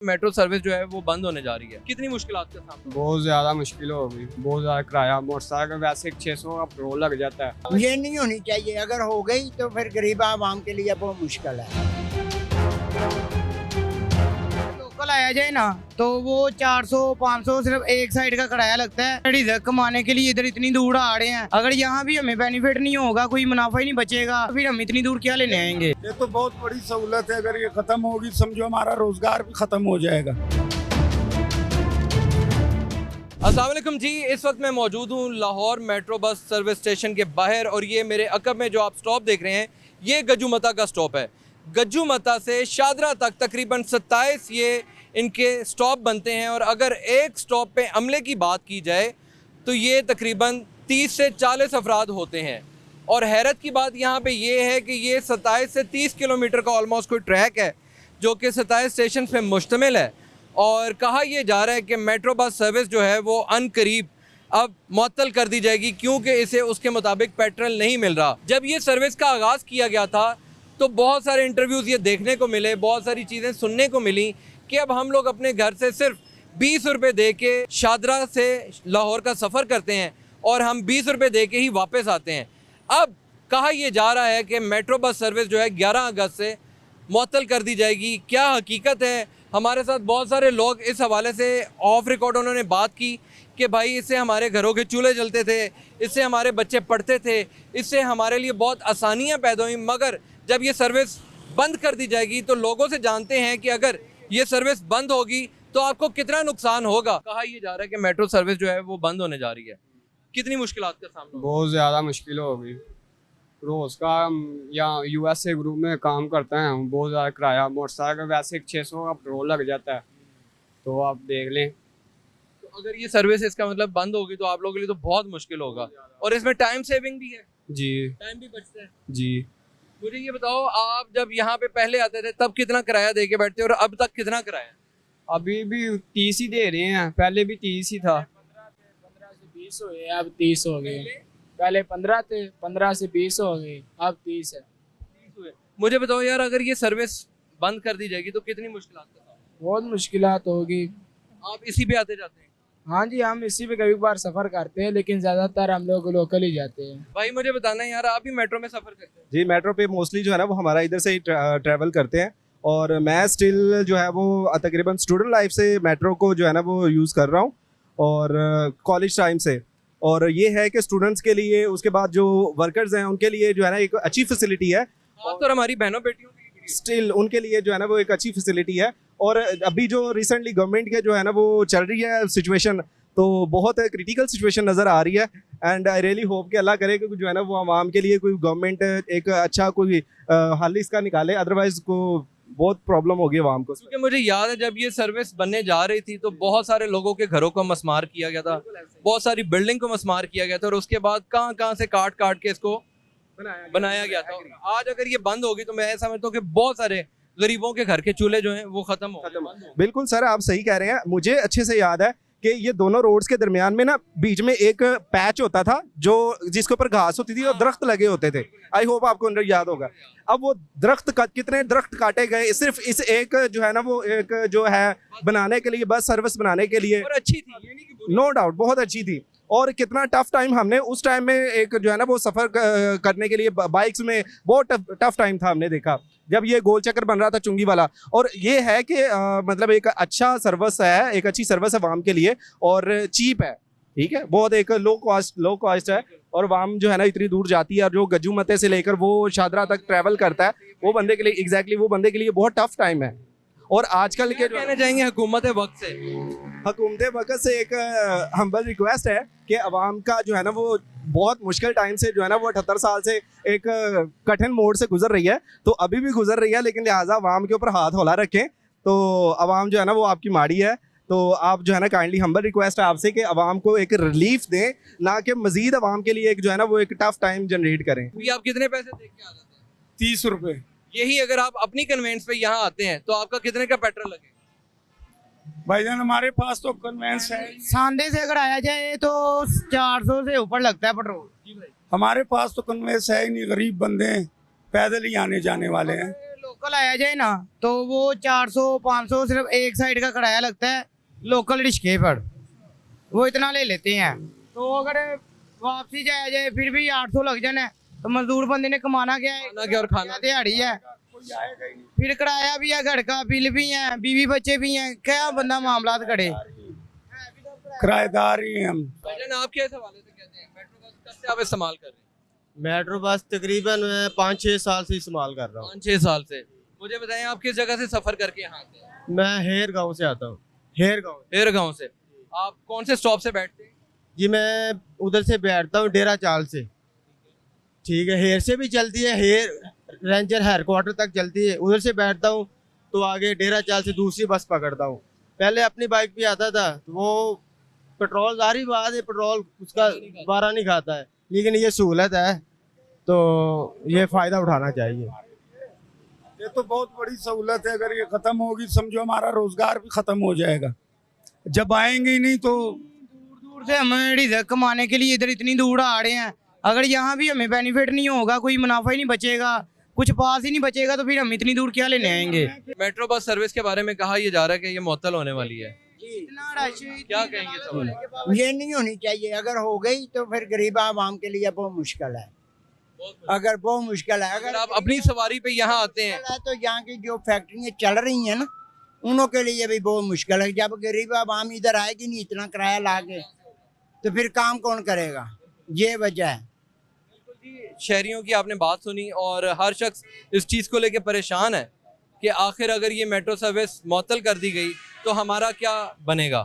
Metro service जो है वो बंद होने जा रही है, कितनी मुश्किलात का सामना? बहुत ज्यादा मुश्किल होगी, बहुत ज्यादा किराया। मोटरसाइकिल वैसे 600 का पेट्रोल लग जाता है। ये नहीं होनी चाहिए, अगर हो गई तो फिर गरीब आवाम के लिए बहुत मुश्किल है। लोकल आया जाए ना तो वो 400-500 सिर्फ एक साइड का किराया लगता है। डीजल कमाने के लिए इधर इतनी दूर आ रहे हैं, अगर यहाँ भी हमें बेनिफिट नहीं होगा, कोई मुनाफा ही नहीं बचेगा, फिर हम इतनी दूर क्या लेने आएंगे। ये तो बहुत बड़ी सहूलत है, अगर ये खत्म होगी समझो हमारा रोजगार भी खत्म हो जाएगा। अस्सलाम वालेकुम जी, इस वक्त मैं मौजूद हूँ Lahore metro bus service station के बाहर और ये मेरे अकब में जो आप स्टॉप देख रहे हैं ये गज्जू मता का स्टॉप है। गज्जू मता से शादरा तक तकरीबन 27 ये इनके स्टॉप बनते हैं और अगर एक स्टॉप पे अमले की बात की जाए तो ये तकरीबन 30 से 40 अफराद होते हैं। और हैरत की बात यहाँ पे ये है कि ये 27 से 30 किलोमीटर का ऑलमोस्ट कोई ट्रैक है जो कि 27 स्टेशन पे मुश्तमिल है। और कहा यह जा रहा है कि मेट्रो बस सर्विस जो है वो अनकरीब अब मुअत्तल कर दी जाएगी क्योंकि इसे उसके मुताबिक पेट्रोल नहीं मिल रहा। जब ये सर्विस का आगाज़ किया गया था तो बहुत सारे इंटरव्यूज़ ये देखने को मिले, बहुत सारी चीज़ें सुनने को मिली कि अब हम लोग अपने घर से सिर्फ 20 रुपये दे के शादरा से लाहौर का सफ़र करते हैं और हम 20 रुपये दे के ही वापस आते हैं। अब कहा यह जा रहा है कि मेट्रो बस सर्विस जो है 11 अगस्त से मुअत्तल कर दी जाएगी। क्या हकीकत है? हमारे साथ बहुत सारे लोग इस हवाले से ऑफ रिकॉर्ड उन्होंने बात की कि भाई इससे हमारे घरों के चूल्हे जलते थे, इससे हमारे बच्चे पढ़ते थे, इससे हमारे लिए बहुत आसानियाँ पैदा हुई, मगर जब ये सर्विस बंद कर दी जाएगी तो लोगों से जानते हैं कि अगर ये सर्विस बंद होगी तो आपको कितना नुकसान होगा। कहा यह जा रहा है कि मेट्रो सर्विस जो है वो बंद होने जा रही है, कितनी मुश्किलात का सामना होगा? बहुत ज्यादा मुश्किल होगी। रोज का यहाँ यूएसए ग्रुप में काम करते हैं हम, बहुत ज्यादा किराया। मोटरसाइकिल वैसे 600 का पेट्रोल लग जाता है, तो आप देख लें। तो अगर ये सर्विस इसका मतलब बंद होगी तो आप लोगों के लिए तो बहुत मुश्किल होगा और इसमें टाइम सेविंग भी है, जी टाइम भी बचता है। जी। मुझे ये बताओ, आप जब यहाँ पे पहले आते थे तब कितना किराया दे के बैठते और अब तक कितना किराया? अभी भी 30 ही दे रहे हैं, पहले भी 30 ही था। 15 से 20 हुए, अब 30 हो गए। पहले 15 थे, 15 से 20 हो गए, अब 30 है। मुझे बताओ यार, अगर ये सर्विस बंद कर दी जाएगी तो कितनी मुश्किलात का सामना? बहुत मुश्किलात होगी। आप इसी पे आते जाते हैं? हाँ जी, हम इसी पे कभी बार सफर करते हैं, लेकिन ज्यादातर हम लोग लोकल ही जाते हैं। भाई मुझे बताना है यार, आप भी मेट्रो में सफर करते हैं? जी, मेट्रो पे मोस्टली जो है ना वो हमारा इधर से ही ट्रैवल करते हैं और मैं स्टिल जो है वो तकरीबन स्टूडेंट लाइफ से मेट्रो को जो है ना वो यूज़ कर रहा हूँ और कॉलेज टाइम से। और ये है कि स्टूडेंट्स के लिए, उसके बाद जो वर्कर्स हैं उनके लिए जो है ना एक अच्छी फैसिलिटी है और हमारी बहनों बेटियों के लिए स्टिल उनके लिए जो है ना वो एक अच्छी फैसिलिटी है। और अभी जो रिसेंटली गवर्नमेंट के जो है ना वो चल रही है सिचुएशन, तो बहुत क्रिटिकल सिचुएशन नज़र आ रही है एंड आई रियली होप कि अल्लाह करे कि जो है ना वो आवाम के लिए कोई गवर्नमेंट एक अच्छा कोई हल इसका निकाले, अदरवाइज को बहुत प्रॉब्लम होगी आवाम को। क्योंकि मुझे याद है जब ये सर्विस बनने जा रही थी तो बहुत सारे लोगों के घरों को मस्मार किया गया था, बहुत सारी बिल्डिंग को मस्मार किया गया था और उसके बाद कहाँ कहाँ से काट काट के इसको बनाया गया था। आज अगर ये बंद होगी तो मैं समझता हूँ कि बहुत सारे गरीबों के घर के चूल्हे जो हैं वो खत्म हो। बिल्कुल सर, आप सही कह रहे हैं। मुझे अच्छे से याद है कि ये दोनों रोड्स के दरमियान में ना बीच में एक पैच होता था जो जिसके ऊपर घास होती थी और दरख्त लगे होते थे। आई होप आपको याद होगा। अब वो कितने दरख्त काटे गए सिर्फ इस एक जो है ना वो एक जो है बनाने के लिए, बस सर्विस बनाने के लिए। और अच्छी थी, नो डाउट बहुत अच्छी थी। और कितना टफ टाइम हमने उस टाइम में एक जो है ना वो सफ़र करने के लिए बाइक्स में बहुत टफ टाइम था हमने देखा जब ये गोल चक्कर बन रहा था चुंगी वाला। और ये है कि मतलब एक अच्छा सर्विस है, एक अच्छी सर्विस है वाम के लिए और चीप है, ठीक है, बहुत एक लो कॉस्ट है। और वाम जो है ना इतनी दूर जाती है और जो गज्जू मते से लेकर वो शादरा तक ट्रैवल करता है, वो बंदे के लिए एग्जैक्टली वो बंदे के लिए बहुत टफ टाइम है। और आजकल के कहना चाहेंगे हुकूमत वक्त से? हुकूमत वक्त से एक हम्बल रिक्वेस्ट है कि अवाम का जो है ना वो बहुत मुश्किल टाइम से जो है ना वो 78 साल से एक कठिन मोड़ से गुजर रही है, तो अभी भी गुजर रही है, लेकिन लिहाजा अवाम के ऊपर हाथ हौला रखें। तो अवाम जो है ना वो आपकी माड़ी है, तो आप जो है ना काइंडली हम्बल रिक्वेस्ट है आपसे कि अवाम को एक रिलीफ दें, ना कि मजीद अवाम के लिए एक जो है ना वो एक टफ टाइम जनरेट करें। आप कितने पैसे दे के आ जाते हैं? 30 रुपये। यही अगर आप अपनी कन्वेंस पे यहाँ आते हैं तो आपका कितने का पेट्रोल लगेगा? भाईजान हमारे पास तो कन्वेंस है, सांदे से अगर आया जाए तो 400 से ऊपर लगता है पेट्रोल। हमारे पास तो कन्वेंस है ही नहीं, गरीब बंदे हैं, पैदल ही आने जाने वाले हैं। लोकल आया जाए ना तो वो 400-500 सिर्फ एक साइड का किराया लगता है लोकल रिक्शे पर, वो इतना ले लेते हैं। तो अगर वापसी जाया जाए फिर भी 800 लग जाना है, तो मजदूर बंदे ने कमाना क्या है, खाना क्या और खाना दिहाड़ी है, फिर किराया भी है, घर का बिल भी है, बीवी बच्चे भी हैं, क्या बंदा मामला करे। किराएदार ही हैं हम। भाईजान आप किस हवाले से कहते हैं मेट्रो बस कब से आप इस्तेमाल कर रहे हैं? मेट्रो बस तकरीबन मैं 5-6 साल से इस्तेमाल कर रहा हूँ। 5-6 साल से। मुझे बताएं आप किस जगह से सफर करके यहाँ आते हैं? मैं हेर गांव से आता हूँ। हेर गांव हेर गाँव से। आप कौन से स्टॉप से बैठते हैं? जी मैं उधर से बैठता हूँ डेरा चाल से। ठीक है, हेर से भी चलती है, हेर रेंजर हेडक्वार्टर तक चलती है, उधर से बैठता हूँ तो आगे डेरा चाल से दूसरी बस पकड़ता हूँ। पहले अपनी बाइक पे आता था तो वो पेट्रोल जारी बात है, पेट्रोल उसका बारा नहीं खाता है, लेकिन ये सहूलत है तो ये फ़ायदा उठाना चाहिए। ये तो बहुत बड़ी सहूलत है, अगर ये खत्म होगी समझो हमारा रोजगार भी खत्म हो जाएगा। जब आएंगे ही नहीं तो दूर से हमें रिज़्क कमाने के लिए इधर इतनी दूर आ रहे हैं, अगर यहाँ भी हमें बेनिफिट नहीं होगा, कोई मुनाफा ही नहीं बचेगा, कुछ पास ही नहीं बचेगा, तो फिर हम इतनी दूर क्या लेने आएंगे। मेट्रो बस सर्विस के बारे में कहा यह जा रहा है कि ये मुअत्तल होने वाली है, इतना रश क्या कहेंगे सवाल? ये नहीं होनी चाहिए, अगर हो गई तो फिर गरीब आवाम के लिए बहुत मुश्किल है। अगर बहुत मुश्किल है, अगर आप अपनी सवारी पे यहाँ आते हैं तो यहाँ की जो फैक्ट्रियाँ चल रही हैं ना, उनों के लिए भी बहुत मुश्किल है। जब गरीब आवाम इधर आएगी नहीं इतना किराया ला के, तो फिर काम कौन करेगा, ये वजह है। शहरियों की आपने बात सुनी और हर शख्स इस चीज़ को लेके परेशान है कि आखिर अगर ये मेट्रो सर्विस मुअत्तल कर दी गई तो हमारा क्या बनेगा।